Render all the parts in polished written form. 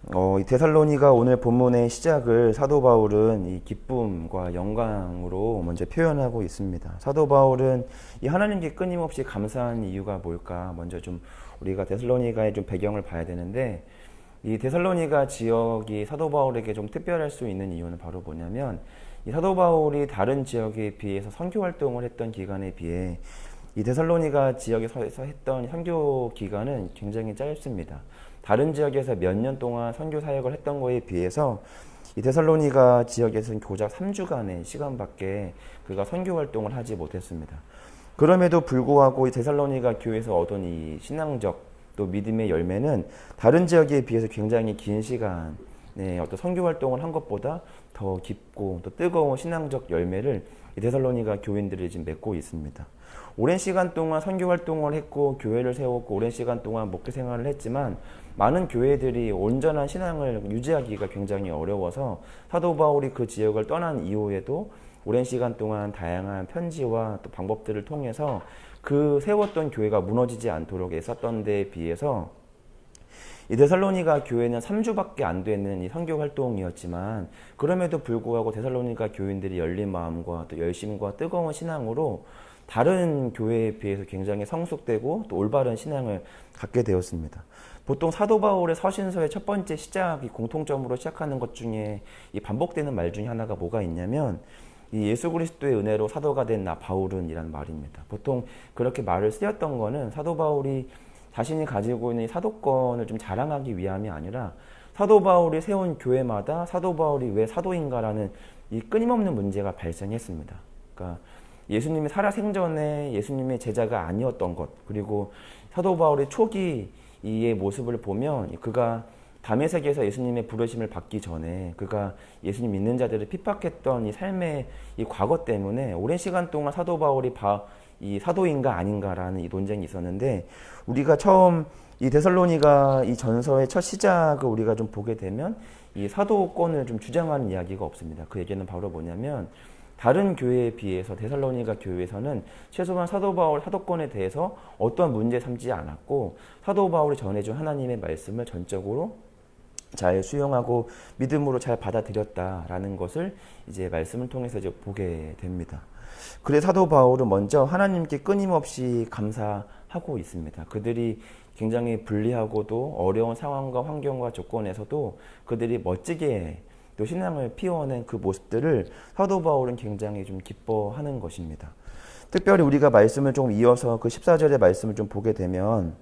이 데살로니가 오늘 본문의 시작을 사도 바울은 이 기쁨과 영광으로 먼저 표현하고 있습니다. 사도 바울은 이 하나님께 끊임없이 감사한 이유가 뭘까? 먼저 좀 우리가 데살로니가의 좀 배경을 봐야 되는데, 이 데살로니가 지역이 사도 바울에게 좀 특별할 수 있는 이유는 바로 뭐냐면, 이 사도 바울이 다른 지역에 비해서 선교 활동을 했던 기간에 비해 이 데살로니가 지역에서 했던 선교 기간은 굉장히 짧습니다. 다른 지역에서 몇 년 동안 선교 사역을 했던 거에 비해서 이 데살로니가 지역에서는 고작 3주간의 시간밖에 그가 선교 활동을 하지 못했습니다. 그럼에도 불구하고 이 데살로니가 교회에서 얻은 이 신앙적 또 믿음의 열매는 다른 지역에 비해서 굉장히 긴 시간 어떤 선교 활동을 한 것보다 더 깊고 또 뜨거운 신앙적 열매를 이 데살로니가 교인들이 지금 맺고 있습니다. 오랜 시간 동안 선교 활동을 했고 교회를 세웠고 오랜 시간 동안 목회 생활을 했지만 많은 교회들이 온전한 신앙을 유지하기가 굉장히 어려워서 사도 바울이 그 지역을 떠난 이후에도 오랜 시간 동안 다양한 편지와 또 방법들을 통해서 그 세웠던 교회가 무너지지 않도록 애썼던 데에 비해서 이 데살로니가 교회는 3주밖에 안 되는 이 선교 활동이었지만 그럼에도 불구하고 데살로니가 교인들이 열린 마음과 또 열심과 뜨거운 신앙으로 다른 교회에 비해서 굉장히 성숙되고 또 올바른 신앙을 갖게 되었습니다. 보통 사도 바울의 서신서의 첫 번째 시작이 공통점으로 시작하는 것 중에 이 반복되는 말 중에 하나가 뭐가 있냐면 이 예수 그리스도의 은혜로 사도가 된 나 바울은 이라는 말입니다. 보통 그렇게 말을 쓰였던 거는 사도 바울이 자신이 가지고 있는 사도권을 좀 자랑하기 위함이 아니라 사도 바울이 세운 교회마다 사도 바울이 왜 사도인가라는 이 끊임없는 문제가 발생했습니다. 그러니까 예수님이 살아생전에 예수님의 제자가 아니었던 것, 그리고 사도 바울의 초기의 모습을 보면 그가 다메섹에서 예수님의 부르심을 받기 전에 그가 예수님 믿는 자들을 핍박했던 이 삶의 이 과거 때문에 오랜 시간 동안 사도 바울이 이 사도인가 아닌가라는 이 논쟁이 있었는데, 우리가 처음 이 데살로니가 이 전서의 첫 시작을 우리가 좀 보게 되면 이 사도권을 좀 주장하는 이야기가 없습니다. 그 얘기는 바로 뭐냐면 다른 교회에 비해서 데살로니가 교회에서는 최소한 사도 바울 사도권에 대해서 어떠한 문제 삼지 않았고 사도 바울이 전해준 하나님의 말씀을 전적으로 잘 수용하고 믿음으로 잘 받아들였다라는 것을 이제 말씀을 통해서 이제 보게 됩니다. 그래서 사도 바울은 먼저 하나님께 끊임없이 감사하고 있습니다. 그들이 굉장히 불리하고도 어려운 상황과 환경과 조건에서도 그들이 멋지게 또 신앙을 피워낸 그 모습들을 사도 바울은 굉장히 좀 기뻐하는 것입니다. 특별히 우리가 말씀을 좀 이어서 그 14절의 말씀을 좀 보게 되면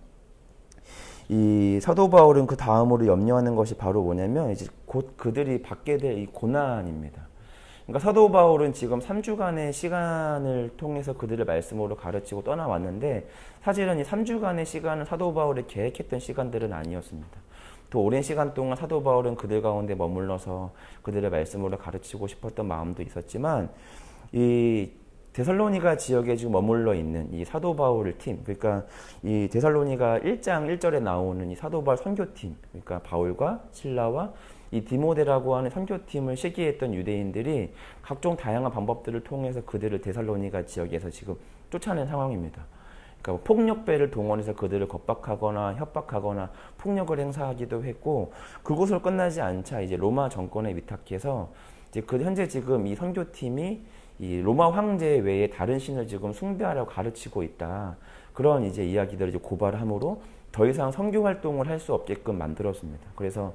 이 사도 바울은 그 다음으로 염려하는 것이 바로 뭐냐면 이제 곧 그들이 받게 될 이 고난입니다. 그러니까 사도 바울은 지금 3주간의 시간을 통해서 그들을 말씀으로 가르치고 떠나왔는데 사실은 이 3주간의 시간은 사도 바울이 계획했던 시간들은 아니었습니다. 또 오랜 시간 동안 사도 바울은 그들 가운데 머물러서 그들을 말씀으로 가르치고 싶었던 마음도 있었지만 이 데살로니가 지역에 지금 머물러 있는 이 사도 바울 팀, 그러니까 이 데살로니가 1장 1절에 나오는 이 사도 바울 선교팀, 그러니까 바울과 실라와 이 디모데라고 하는 선교팀을 시기했던 유대인들이 각종 다양한 방법들을 통해서 그들을 데살로니가 지역에서 지금 쫓아낸 상황입니다. 그러니까 폭력배를 동원해서 그들을 겁박하거나 협박하거나 폭력을 행사하기도 했고, 그곳으로 끝나지 않자 이제 로마 정권에 위탁해서 이제 현재 지금 이 선교팀이 이 로마 황제 외에 다른 신을 지금 숭배하려고 가르치고 있다. 그런 이제 이야기들을 이제 고발함으로 더 이상 선교 활동을 할 수 없게끔 만들었습니다. 그래서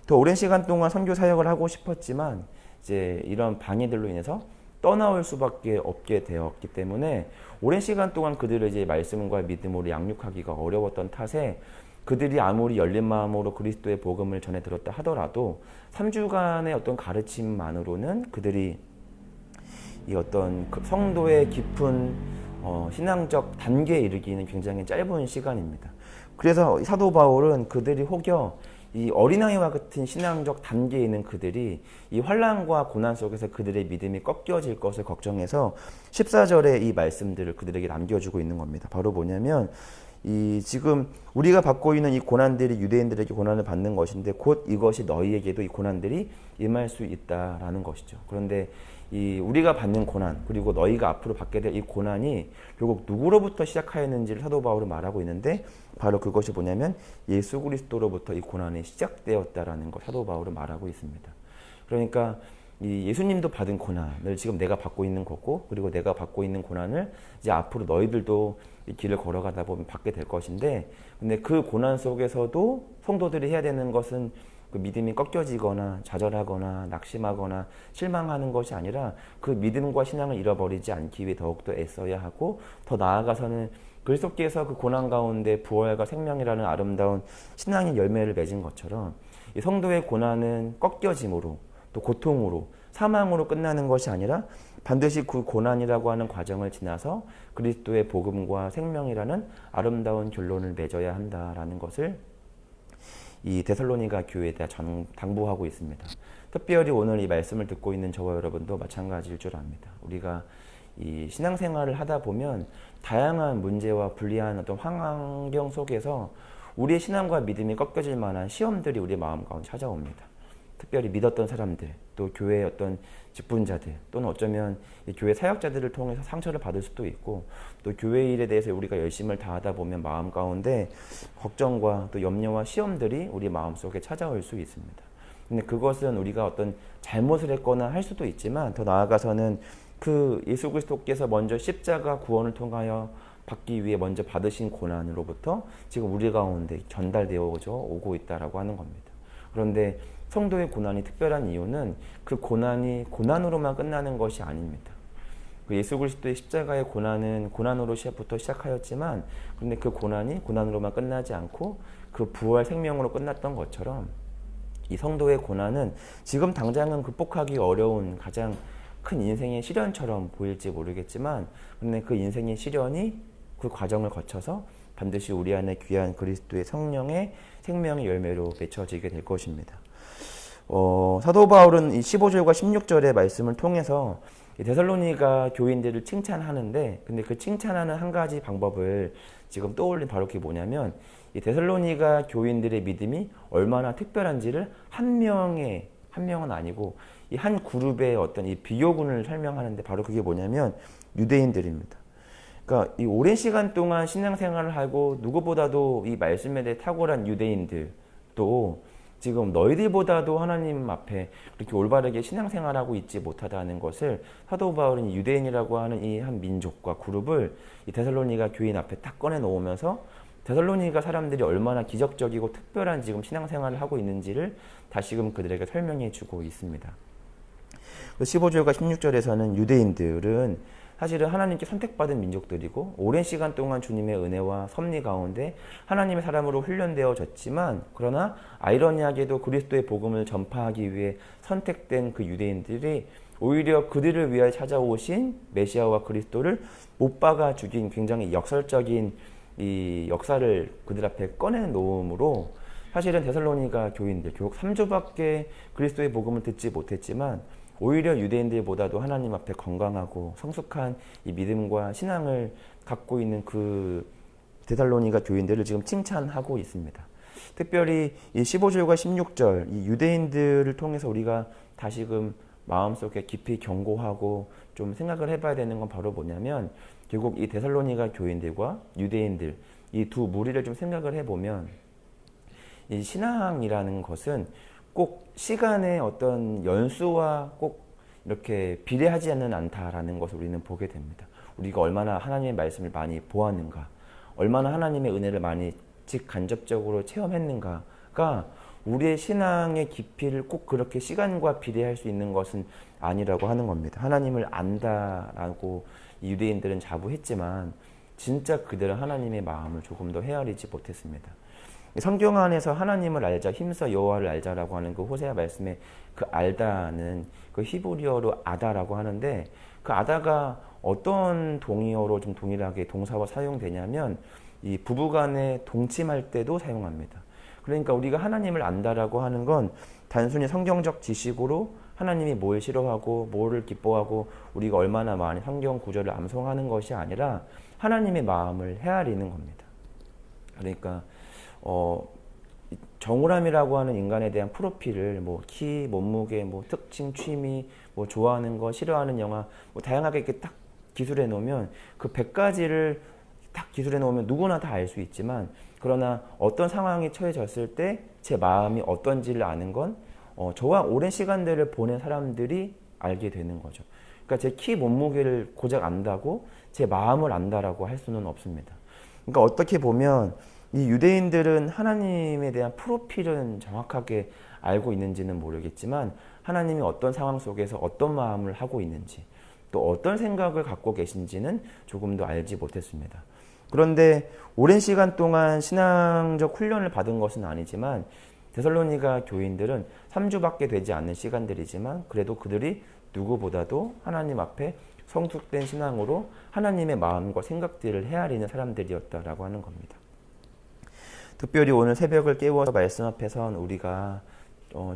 더 오랜 시간 동안 선교 사역을 하고 싶었지만 이제 이런 방해들로 인해서 떠나올 수밖에 없게 되었기 때문에 오랜 시간 동안 그들을 이제 말씀과 믿음으로 양육하기가 어려웠던 탓에 그들이 아무리 열린 마음으로 그리스도의 복음을 전해 들었다 하더라도 3주간의 어떤 가르침만으로는 그들이 이 어떤 성도의 깊은 신앙적 단계에 이르기는 굉장히 짧은 시간입니다. 그래서 사도 바울은 그들이 혹여 이 어린아이와 같은 신앙적 단계에 있는 그들이 이 환난과 고난 속에서 그들의 믿음이 꺾여질 것을 걱정해서 14절에 이 말씀들을 그들에게 남겨주고 있는 겁니다. 바로 뭐냐면 이 지금 우리가 받고 있는 이 고난들이 유대인들에게 고난을 받는 것인데 곧 이것이 너희에게도 이 고난들이 임할 수 있다라는 것이죠. 그런데 이 우리가 받는 고난 그리고 너희가 앞으로 받게 될 이 고난이 결국 누구로부터 시작하였는지를 사도 바울은 말하고 있는데 바로 그것이 뭐냐면 예수 그리스도로부터 이 고난이 시작되었다라는 것 사도 바울은 말하고 있습니다. 그러니까 이 예수님도 받은 고난을 지금 내가 받고 있는 거고 그리고 내가 받고 있는 고난을 이제 앞으로 너희들도 이 길을 걸어가다 보면 받게 될 것인데 근데 그 고난 속에서도 성도들이 해야 되는 것은 그 믿음이 꺾여지거나 좌절하거나 낙심하거나 실망하는 것이 아니라 그 믿음과 신앙을 잃어버리지 않기 위해 더욱더 애써야 하고 더 나아가서는 그리스도께서 그 고난 가운데 부활과 생명이라는 아름다운 신앙의 열매를 맺은 것처럼 이 성도의 고난은 꺾여짐으로 또 고통으로 사망으로 끝나는 것이 아니라 반드시 그 고난이라고 하는 과정을 지나서 그리스도의 복음과 생명이라는 아름다운 결론을 맺어야 한다라는 것을 이 데살로니가 교회에 대해 당부하고 있습니다. 특별히 오늘 이 말씀을 듣고 있는 저와 여러분도 마찬가지일 줄 압니다. 우리가 이 신앙생활을 하다 보면 다양한 문제와 불리한 어떤 환경 속에서 우리의 신앙과 믿음이 꺾여질 만한 시험들이 우리의 마음 가운데 찾아옵니다. 특별히 믿었던 사람들, 또 교회의 어떤 직분자들, 또는 어쩌면 이 교회 사역자들을 통해서 상처를 받을 수도 있고, 또 교회 일에 대해서 우리가 열심을 다하다 보면 마음 가운데 걱정과 또 염려와 시험들이 우리 마음속에 찾아올 수 있습니다. 근데 그것은 우리가 어떤 잘못을 했거나 할 수도 있지만 더 나아가서는 그 예수 그리스도께서 먼저 십자가 구원을 통하여 받기 위해 먼저 받으신 고난으로부터 지금 우리 가운데 전달되어져 오고 있다라고 하는 겁니다. 그런데 성도의 고난이 특별한 이유는 그 고난이 고난으로만 끝나는 것이 아닙니다. 그 예수 그리스도의 십자가의 고난은 고난으로부터 시작하였지만 그런데 그 고난이 고난으로만 끝나지 않고 그 부활 생명으로 끝났던 것처럼 이 성도의 고난은 지금 당장은 극복하기 어려운 가장 큰 인생의 시련처럼 보일지 모르겠지만 근데 그 인생의 시련이 그 과정을 거쳐서 반드시 우리 안에 귀한 그리스도의 성령의 생명의 열매로 맺혀지게 될 것입니다. 사도 바울은 이 15절과 16절의 말씀을 통해서 데살로니가 교인들을 칭찬하는데 근데 그 칭찬하는 한 가지 방법을 지금 떠올린 바로 그게 뭐냐면 이 데살로니가 교인들의 믿음이 얼마나 특별한지를 한 명은 아니고 이 한 그룹의 어떤 이 비교군을 설명하는데 바로 그게 뭐냐면 유대인들입니다. 그러니까 이 오랜 시간 동안 신앙생활을 하고 누구보다도 이 말씀에 대해 탁월한 유대인들도 지금 너희들보다도 하나님 앞에 그렇게 올바르게 신앙생활하고 있지 못하다는 것을 사도 바울은 유대인이라고 하는 이 한 민족과 그룹을 이 데살로니가 교인 앞에 딱 꺼내 놓으면서 데살로니가 사람들이 얼마나 기적적이고 특별한 지금 신앙생활을 하고 있는지를 다시금 그들에게 설명해 주고 있습니다. 15절과 16절에서는 유대인들은 사실은 하나님께 선택받은 민족들이고 오랜 시간 동안 주님의 은혜와 섭리 가운데 하나님의 사람으로 훈련되어졌지만 그러나 아이러니하게도 그리스도의 복음을 전파하기 위해 선택된 그 유대인들이 오히려 그들을 위하여 찾아오신 메시아와 그리스도를 못 박아 죽인 굉장히 역설적인 이 역사를 그들 앞에 꺼내놓음으로 사실은 데살로니가 교인들 교육 3주밖에 그리스도의 복음을 듣지 못했지만 오히려 유대인들보다도 하나님 앞에 건강하고 성숙한 이 믿음과 신앙을 갖고 있는 그 데살로니가 교인들을 지금 칭찬하고 있습니다. 특별히 이 15절과 16절 이 유대인들을 통해서 우리가 다시금 마음속에 깊이 경고하고 좀 생각을 해봐야 되는 건 바로 뭐냐면 결국 이 데살로니가 교인들과 유대인들 이 두 무리를 좀 생각을 해보면 이 신앙이라는 것은 꼭 시간의 어떤 연수와 꼭 이렇게 비례하지 않다라는 것을 우리는 보게 됩니다. 우리가 얼마나 하나님의 말씀을 많이 보았는가, 얼마나 하나님의 은혜를 많이 직간접적으로 체험했는가가 우리의 신앙의 깊이를 꼭 그렇게 시간과 비례할 수 있는 것은 아니라고 하는 겁니다. 하나님을 안다라고 유대인들은 자부했지만 진짜 그들은 하나님의 마음을 조금 더 헤아리지 못했습니다. 성경 안에서 하나님을 알자, 힘써 여호와를 알자라고 하는 그 호세아 말씀에 그 알다는 그 히브리어로 아다라고 하는데 그 아다가 어떤 동의어로 좀 동일하게 동사와 사용되냐면 이 부부간에 동침할 때도 사용합니다. 그러니까 우리가 하나님을 안다라고 하는 건 단순히 성경적 지식으로 하나님이 뭘 싫어하고 뭐를 기뻐하고 우리가 얼마나 많이 성경 구절을 암송하는 것이 아니라 하나님의 마음을 헤아리는 겁니다. 그러니까 정우람이라고 하는 인간에 대한 프로필을 뭐 키, 몸무게, 뭐 특징, 취미, 뭐 좋아하는 거, 싫어하는 영화, 뭐 다양하게 이렇게 딱 기술해 놓으면 그 100가지를 딱 기술해 놓으면 누구나 다 알 수 있지만, 그러나 어떤 상황에 처해졌을 때 제 마음이 어떤지를 아는 건 저와 오랜 시간들을 보낸 사람들이 알게 되는 거죠. 그러니까 제 키, 몸무게를 고작 안다고 제 마음을 안다라고 할 수는 없습니다. 그러니까 어떻게 보면 이 유대인들은 하나님에 대한 프로필은 정확하게 알고 있는지는 모르겠지만, 하나님이 어떤 상황 속에서 어떤 마음을 하고 있는지, 또 어떤 생각을 갖고 계신지는 조금 더 알지 못했습니다. 그런데 오랜 시간 동안 신앙적 훈련을 받은 것은 아니지만, 데살로니가 교인들은 3주밖에 되지 않는 시간들이지만 그래도 그들이 누구보다도 하나님 앞에 성숙된 신앙으로 하나님의 마음과 생각들을 헤아리는 사람들이었다라고 하는 겁니다. 특별히 오늘 새벽을 깨워서 말씀 앞에선 우리가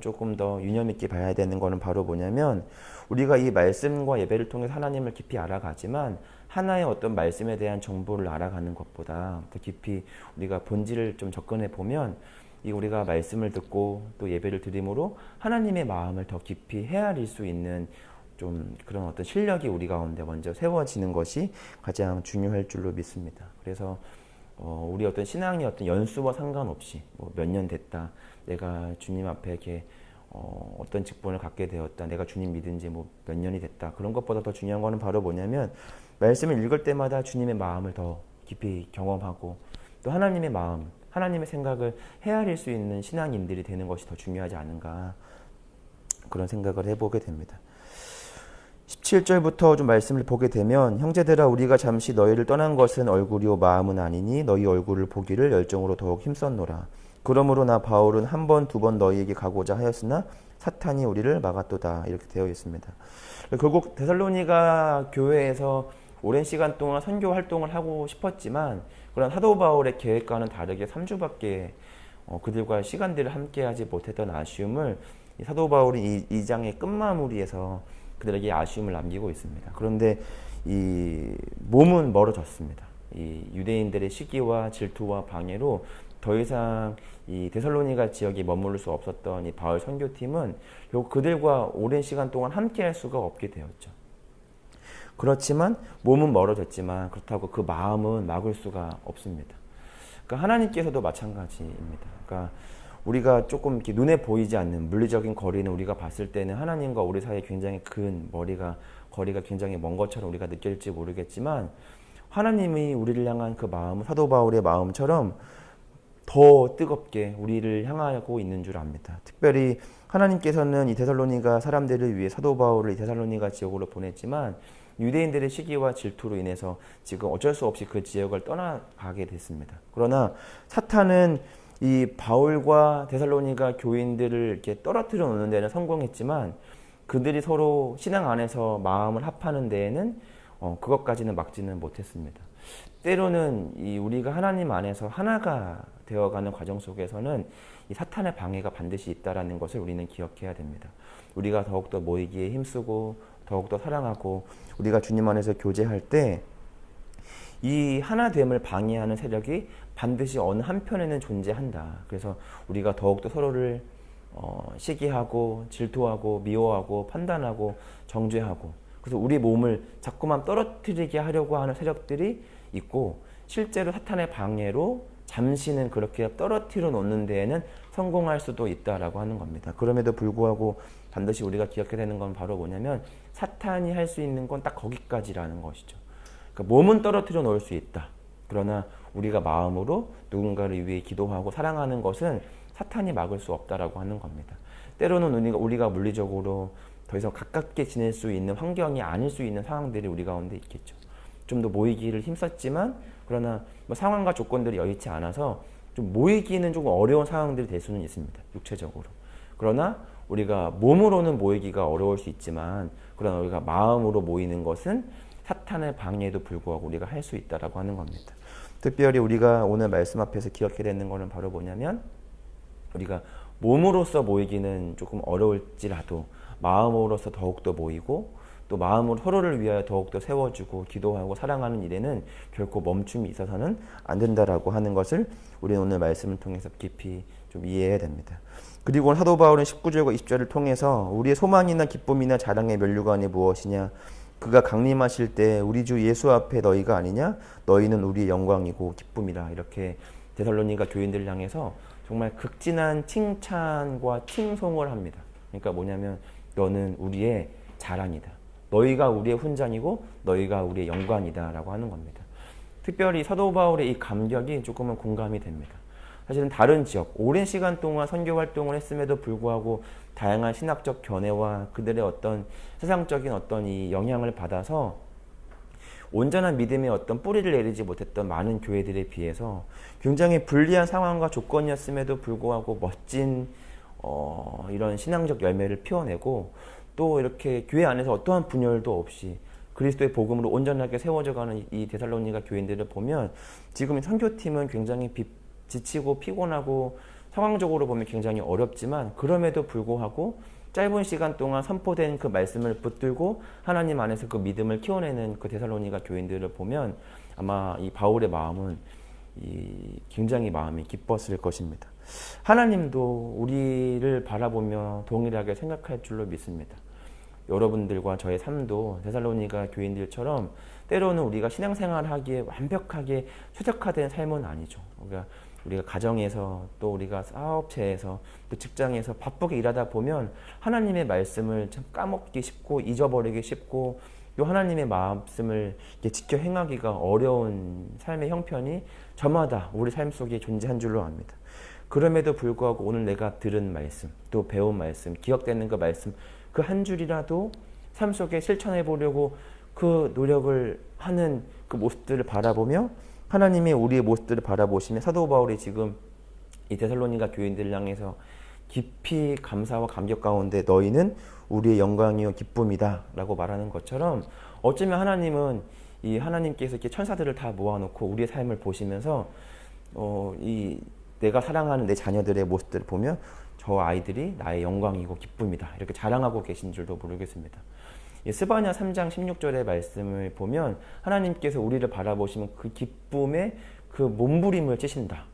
조금 더 유념 있게 봐야 되는 거는 바로 뭐냐면, 우리가 이 말씀과 예배를 통해서 하나님을 깊이 알아가지만 하나의 어떤 말씀에 대한 정보를 알아가는 것보다 더 깊이 우리가 본질을 좀 접근해 보면, 이 우리가 말씀을 듣고 또 예배를 드림으로 하나님의 마음을 더 깊이 헤아릴 수 있는 좀 그런 어떤 실력이 우리 가운데 먼저 세워지는 것이 가장 중요할 줄로 믿습니다. 그래서 우리 어떤 신앙의 어떤 연수와 상관없이 뭐 몇 년 됐다, 내가 주님 앞에 이렇게 어떤 직분을 갖게 되었다, 내가 주님 믿은 지 뭐 몇 년이 됐다, 그런 것보다 더 중요한 거는 바로 뭐냐면, 말씀을 읽을 때마다 주님의 마음을 더 깊이 경험하고 또 하나님의 마음, 하나님의 생각을 헤아릴 수 있는 신앙인들이 되는 것이 더 중요하지 않은가, 그런 생각을 해보게 됩니다. 17절부터 좀 말씀을 보게 되면, 형제들아 우리가 잠시 너희를 떠난 것은 얼굴이요 마음은 아니니 너희 얼굴을 보기를 열정으로 더욱 힘썼노라. 그러므로 나 바울은 한 번, 두 번 너희에게 가고자 하였으나 사탄이 우리를 막았도다. 이렇게 되어 있습니다. 결국 데살로니가 교회에서 오랜 시간 동안 선교 활동을 하고 싶었지만, 그런 사도 바울의 계획과는 다르게 3주밖에 그들과 시간들을 함께하지 못했던 아쉬움을 사도 바울이 이 장의 끝마무리에서 그들에게 아쉬움을 남기고 있습니다. 그런데 이 몸은 멀어졌습니다. 이 유대인들의 시기와 질투와 방해로 더 이상 이 데살로니가 지역에 머무를 수 없었던 이 바울 선교팀은 결국 그들과 오랜 시간 동안 함께할 수가 없게 되었죠. 그렇지만 몸은 멀어졌지만 그렇다고 그 마음은 막을 수가 없습니다. 그러니까 하나님께서도 마찬가지입니다. 그러니까 우리가 조금 이렇게 눈에 보이지 않는 물리적인 거리는 우리가 봤을 때는 하나님과 우리 사이에 굉장히 큰 거리가 굉장히 먼 것처럼 우리가 느낄지 모르겠지만, 하나님이 우리를 향한 그 마음, 사도 바울의 마음처럼 더 뜨겁게 우리를 향하고 있는 줄 압니다. 특별히 하나님께서는 이 데살로니가 사람들을 위해 사도 바울을 이 데살로니가 지역으로 보냈지만, 유대인들의 시기와 질투로 인해서 지금 어쩔 수 없이 그 지역을 떠나가게 됐습니다. 그러나 사탄은 이 바울과 데살로니가 교인들을 이렇게 떨어뜨려 놓는 데는 성공했지만, 그들이 서로 신앙 안에서 마음을 합하는 데에는 그것까지는 막지는 못했습니다. 때로는 우리가 하나님 안에서 하나가 되어가는 과정 속에서는 이 사탄의 방해가 반드시 있다라는 것을 우리는 기억해야 됩니다. 우리가 더욱더 모이기에 힘쓰고 더욱더 사랑하고 우리가 주님 안에서 교제할 때 이 하나됨을 방해하는 세력이 반드시 어느 한편에는 존재한다. 그래서 우리가 더욱더 서로를 시기하고 질투하고 미워하고 판단하고 정죄하고, 그래서 우리 몸을 자꾸만 떨어뜨리게 하려고 하는 세력들이 있고, 실제로 사탄의 방해로 잠시는 그렇게 떨어뜨려 놓는 데에는 성공할 수도 있다라고 하는 겁니다. 그럼에도 불구하고 반드시 우리가 기억해야 되는 건 바로 뭐냐면, 사탄이 할 수 있는 건 딱 거기까지라는 것이죠. 그러니까 몸은 떨어뜨려 놓을 수 있다. 그러나 우리가 마음으로 누군가를 위해 기도하고 사랑하는 것은 사탄이 막을 수 없다라고 하는 겁니다. 때로는 우리가 물리적으로 더 이상 가깝게 지낼 수 있는 환경이 아닐 수 있는 상황들이 우리 가운데 있겠죠. 좀 더 모이기를 힘썼지만, 그러나 뭐 상황과 조건들이 여의치 않아서 좀 모이기는 조금 어려운 상황들이 될 수는 있습니다. 육체적으로. 그러나 우리가 몸으로는 모이기가 어려울 수 있지만, 그러나 우리가 마음으로 모이는 것은 사탄의 방해에도 불구하고 우리가 할 수 있다라고 하는 겁니다. 특별히 우리가 오늘 말씀 앞에서 기억해야 되는 것은 바로 뭐냐면, 우리가 몸으로서 모이기는 조금 어려울지라도 마음으로서 더욱더 모이고, 또 마음으로 서로를 위하여 더욱더 세워주고 기도하고 사랑하는 일에는 결코 멈춤이 있어서는 안 된다라고 하는 것을 우리는 오늘 말씀을 통해서 깊이 좀 이해해야 됩니다. 그리고 사도 바울은 19절과 20절을 통해서 우리의 소망이나 기쁨이나 자랑의 면류관이 무엇이냐, 그가 강림하실 때 우리 주 예수 앞에 너희가 아니냐, 너희는 우리의 영광이고 기쁨이라, 이렇게 데살로니가 교인들을 향해서 정말 극진한 칭찬과 칭송을 합니다. 그러니까 뭐냐면 너는 우리의 자랑이다, 너희가 우리의 훈장이고 너희가 우리의 영광이다 라고 하는 겁니다. 특별히 사도 바울의 이 감격이 조금은 공감이 됩니다. 사실은 다른 지역, 오랜 시간 동안 선교 활동을 했음에도 불구하고 다양한 신학적 견해와 그들의 어떤 세상적인 어떤 이 영향을 받아서 온전한 믿음의 어떤 뿌리를 내리지 못했던 많은 교회들에 비해서 굉장히 불리한 상황과 조건이었음에도 불구하고 멋진 이런 신앙적 열매를 피워내고, 또 이렇게 교회 안에서 어떠한 분열도 없이 그리스도의 복음으로 온전하게 세워져가는 이 데살로니가 교인들을 보면 지금 선교팀은 굉장히 지치고 피곤하고 상황적으로 보면 굉장히 어렵지만, 그럼에도 불구하고 짧은 시간 동안 선포된 그 말씀을 붙들고 하나님 안에서 그 믿음을 키워내는 그 데살로니가 교인들을 보면 아마 이 바울의 마음은 굉장히 마음이 기뻤을 것입니다. 하나님도 우리를 바라보며 동일하게 생각할 줄로 믿습니다. 여러분들과 저의 삶도 데살로니가 교인들처럼 때로는 우리가 신앙생활하기에 완벽하게 최적화된 삶은 아니죠. 우리가 가정에서, 또 우리가 사업체에서, 또 직장에서 바쁘게 일하다 보면 하나님의 말씀을 참 까먹기 쉽고 잊어버리기 쉽고, 또 하나님의 말씀을 지켜 행하기가 어려운 삶의 형편이 저마다 우리 삶 속에 존재한 줄로 압니다. 그럼에도 불구하고 오늘 내가 들은 말씀, 또 배운 말씀, 기억되는 그 말씀, 그 한 줄이라도 삶 속에 실천해 보려고 그 노력을 하는 그 모습들을 바라보며 하나님이 우리의 모습들을 바라보시며 사도 바울이 지금 이 데살로니가 교인들을 향해서 깊이 감사와 감격 가운데 너희는 우리의 영광이요 기쁨이다 라고 말하는 것처럼, 어쩌면 하나님은 이 하나님께서 이렇게 천사들을 다 모아놓고 우리의 삶을 보시면서 내가 사랑하는 내 자녀들의 모습들을 보면 저 아이들이 나의 영광이고 기쁨이다 이렇게 자랑하고 계신 줄도 모르겠습니다. 스바냐 3장 16절의 말씀을 보면 하나님께서 우리를 바라보시면 그 기쁨에 그 몸부림을 치신다,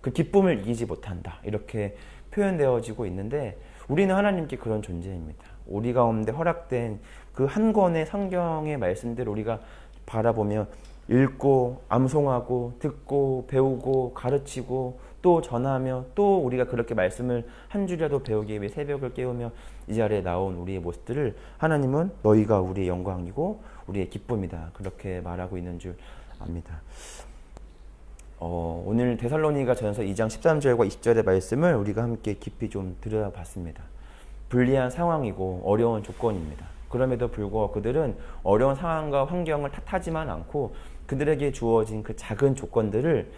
그 기쁨을 이기지 못한다 이렇게 표현되어지고 있는데, 우리는 하나님께 그런 존재입니다. 우리 가운데 허락된 그 한 권의 성경의 말씀들을 우리가 바라보며 읽고 암송하고 듣고 배우고 가르치고 또 전하며, 또 우리가 그렇게 말씀을 한 줄이라도 배우기 위해 새벽을 깨우며 이 자리에 나온 우리의 모습들을 하나님은 너희가 우리의 영광이고 우리의 기쁨이다 그렇게 말하고 있는 줄 압니다. 오늘 데살로니가 전서 2장 13절과 20절의 말씀을 우리가 함께 깊이 좀 들여다봤습니다. 불리한 상황이고 어려운 조건입니다. 그럼에도 불구하고 그들은 어려운 상황과 환경을 탓하지만 않고 그들에게 주어진 그 작은 조건들을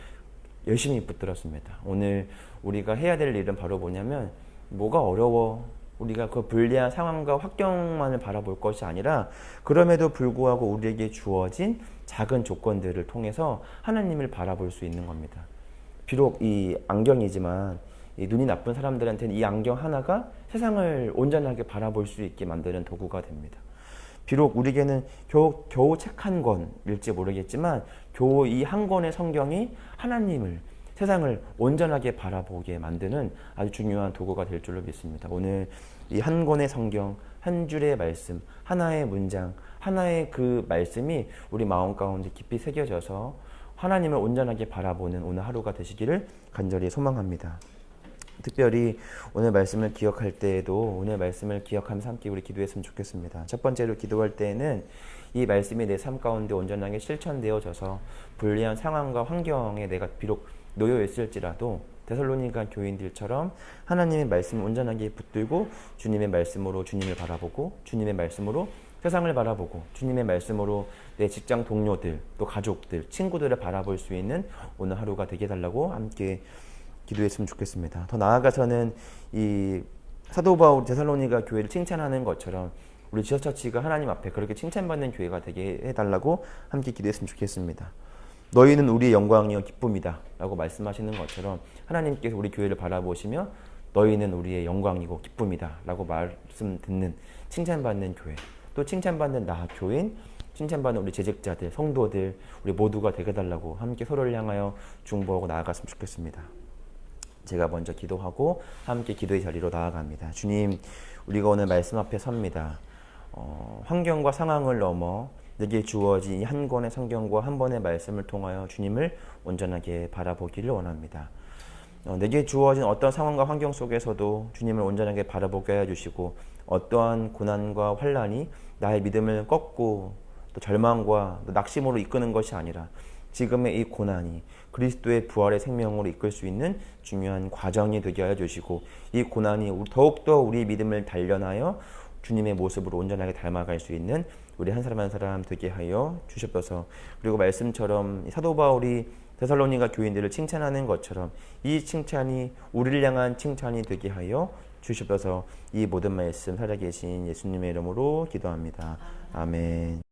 열심히 붙들었습니다. 오늘 우리가 해야 될 일은 바로 뭐냐면, 뭐가 어려워, 우리가 그 불리한 상황과 환경만을 바라볼 것이 아니라 그럼에도 불구하고 우리에게 주어진 작은 조건들을 통해서 하나님을 바라볼 수 있는 겁니다. 비록 이 안경이지만 이 눈이 나쁜 사람들한테는 이 안경 하나가 세상을 온전하게 바라볼 수 있게 만드는 도구가 됩니다. 비록 우리에게는 겨우 책 한 권일지 모르겠지만 겨우 이 한 권의 성경이 하나님을, 세상을 온전하게 바라보게 만드는 아주 중요한 도구가 될 줄로 믿습니다. 오늘 이 한 권의 성경, 한 줄의 말씀, 하나의 문장, 하나의 그 말씀이 우리 마음 가운데 깊이 새겨져서 하나님을 온전하게 바라보는 오늘 하루가 되시기를 간절히 소망합니다. 특별히 오늘 말씀을 기억할 때에도 오늘 말씀을 기억하면서 함께 우리 기도했으면 좋겠습니다. 첫 번째로 기도할 때에는 이 말씀이 내 삶 가운데 온전하게 실천되어져서 불리한 상황과 환경에 내가 비록 놓여 있을지라도 데살로니가 교인들처럼 하나님의 말씀을 온전하게 붙들고 주님의 말씀으로 주님을 바라보고, 주님의 말씀으로 세상을 바라보고, 주님의 말씀으로 내 직장 동료들, 또 가족들, 친구들을 바라볼 수 있는 오늘 하루가 되게 해달라고 함께 기도했으면 좋겠습니다. 더 나아가서는 이 사도 바울 데살로니가 교회를 칭찬하는 것처럼 우리 지어처치가 하나님 앞에 그렇게 칭찬받는 교회가 되게 해달라고 함께 기도했으면 좋겠습니다. 너희는 우리의 영광이요 기쁨이다 라고 말씀하시는 것처럼 하나님께서 우리 교회를 바라보시며 너희는 우리의 영광이고 기쁨이다 라고 말씀 듣는, 칭찬받는 교회, 또 칭찬받는 나 교인, 칭찬받는 우리 제직자들, 성도들, 우리 모두가 되게 달라고 함께 서로를 향하여 중보하고 나아갔으면 좋겠습니다. 제가 먼저 기도하고 함께 기도의 자리로 나아갑니다. 주님, 우리가 오늘 말씀 앞에 섭니다. 환경과 상황을 넘어 내게 주어진 이 한 권의 성경과 한 번의 말씀을 통하여 주님을 온전하게 바라보기를 원합니다. 내게 주어진 어떤 상황과 환경 속에서도 주님을 온전하게 바라보게 해주시고, 어떠한 고난과 환난이 나의 믿음을 꺾고 또 절망과 또 낙심으로 이끄는 것이 아니라 지금의 이 고난이 그리스도의 부활의 생명으로 이끌 수 있는 중요한 과정이 되게 하여 주시고, 이 고난이 더욱더 우리의 믿음을 단련하여 주님의 모습으로 온전하게 닮아갈 수 있는 우리 한 사람 한 사람 되게 하여 주시옵소서. 그리고 말씀처럼 사도 바울이 데살로니가 교인들을 칭찬하는 것처럼 이 칭찬이 우리를 향한 칭찬이 되게 하여 주시옵소서. 이 모든 말씀 살아계신 예수님의 이름으로 기도합니다. 아멘.